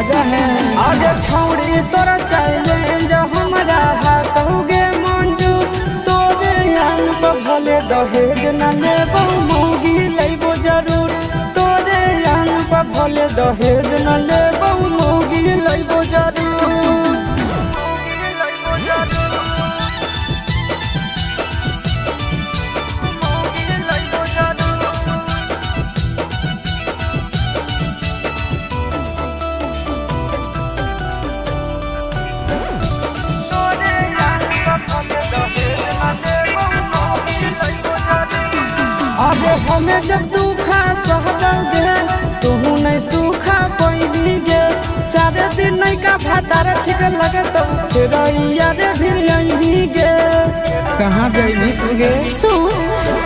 आगे छौड़ी तोरा चैलेंज हमरा हाथोगे मंजू तोरे आन पर भले दहेज न लेबो मौगी लेबो जरूर तोरे आन पर भले दहेज न लेबो मौगी लेबो जरूर। अरे हमें जब दुखा सहदोगे तू नहीं सूखा पैनी गे 4 दिन नहीं का भातार ठीक लगे तो फिर याद भी गे कहाँ जाइबी तू गे।